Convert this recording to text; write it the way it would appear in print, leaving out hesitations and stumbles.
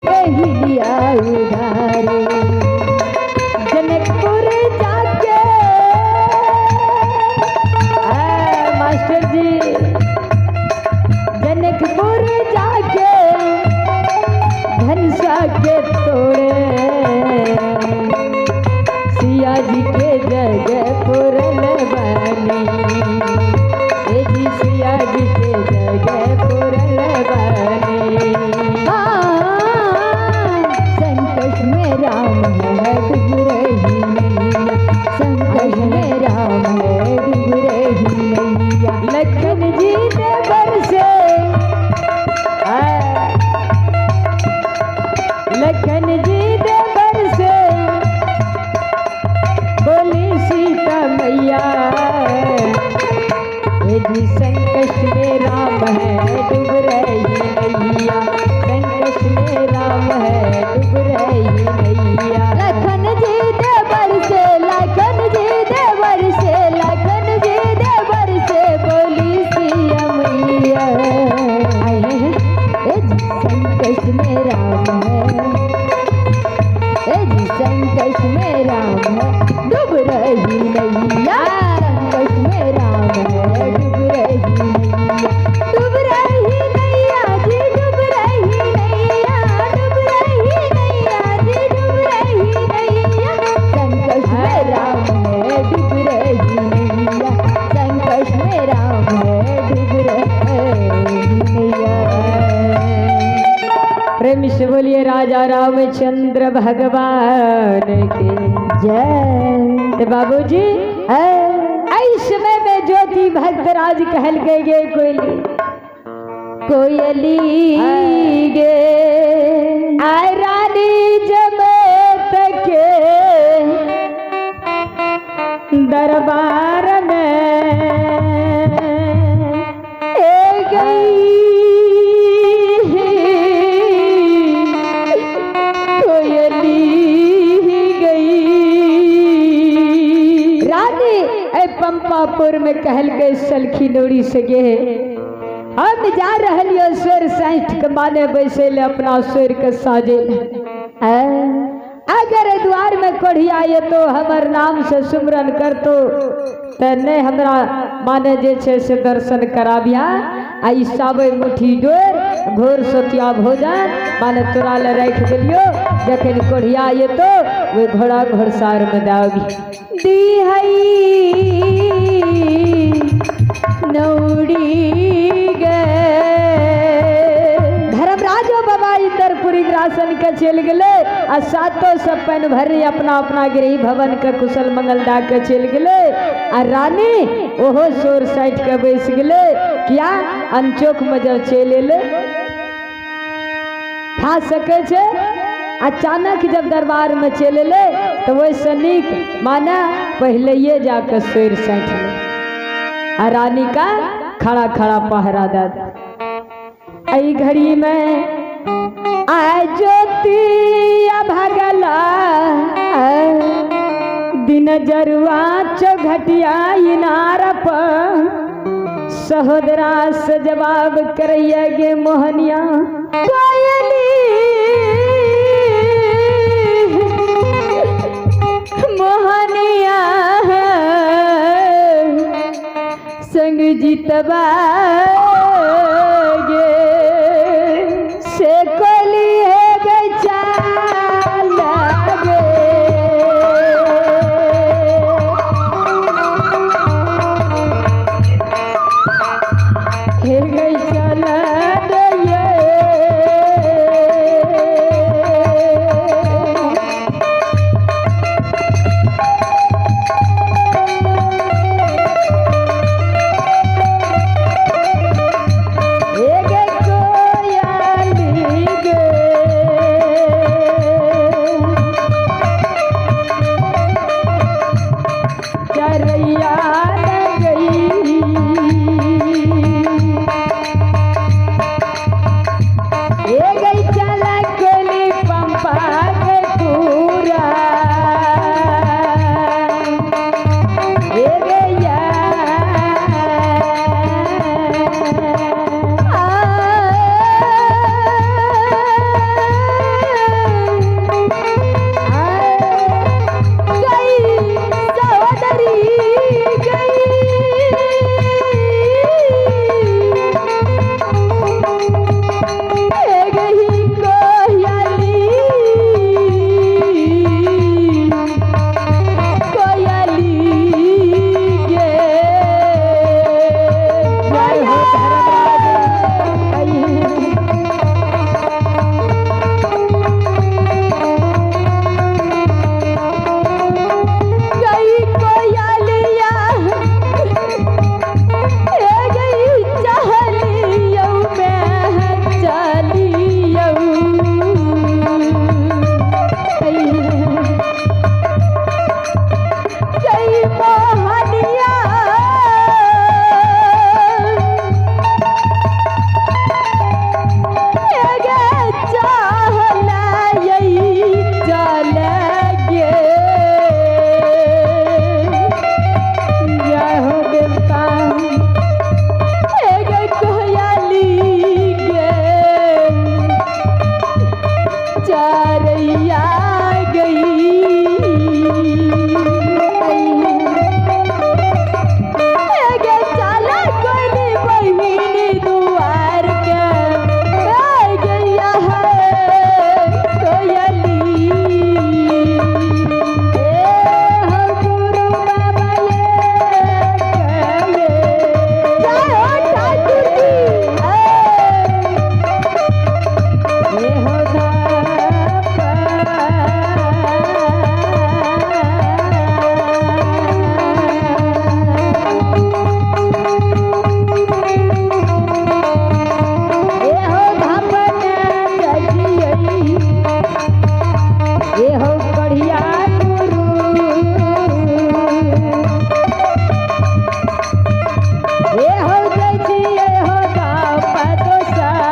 लिया उधारे जनकपुर जाके मास्टर जी जनकपुर जाके धनुषा के तोड़े सिया जी के जगह पुरन बनी जी सिया जी के जगह पुरन बनी संकट में राम है डूब रही नैया संकट में राम है डूब रही नैया लखन जी ने बरसे लखन जी ने बरसे बोली सीता मैया जी संकट में राम है डूब रही नैया संकट में राम है डूब रही नैया लखन जी दे बरसे लखन जी दे बरसे लखन जी दे बरसे बोली सिया मैया संकट में राम है जी संकट में राम है डूब रही नैया संकट में राम है डूब रही नैया डूब रही नैया जी डूब रही नैया डूब रही नैया जी डूब रही नैया संकट में राम है डूब रही नैया संकट में राम है डूब रही नैया। प्रेम से बोलिए राजा रामचंद्र भगवान के जय। बाबूजी समय में ज्योति भक्तराज कहल गए कोयली कोयली गे आय रानी जमेत के दरबार में गई पंपापुर में कहल गए सलखी नोड़ी से गे हम जा रहियो स्वर साइठ के माने बैसे अपना स्वर के साजे अगर द्वार में कोढ़िया ये तो हमर नाम से सुमरन कर तो ने हमरा माने जे छे से दर्शन कराबिया आई साबे मुठी डोर घोर सोतिया भोजन माने तोरा ले रख दिलियो जखन कोढ़िया ये तो वे घोड़ा घोड़सार में दागी दी हई नौड़ी गए धर्मराजो बाबा इधरपुरी ग्रासन के चल गए आ सातों सब पैन भरी अपना अपना गृह भवन के कुशल मंगल दा के चल गए आ रानी ओहो सोर साइड के बैस गए क्या अनचोक में जब चले ले खा सके छे अचानक जब दरबार में चले ले तो वही सनिक माना पहले ये जाकर शेर सैठ ले रानी का खड़ा खड़ा पहरा दादा आई घड़ी में आए ज्योति भगला दिन जरुआ चौघटिया इनार पर सहोदरा से जवाब करैया गे मोहनिया कोयली मोहनिया संग जीतबा गे से कोली है गचा लागे हे गचा लागे सा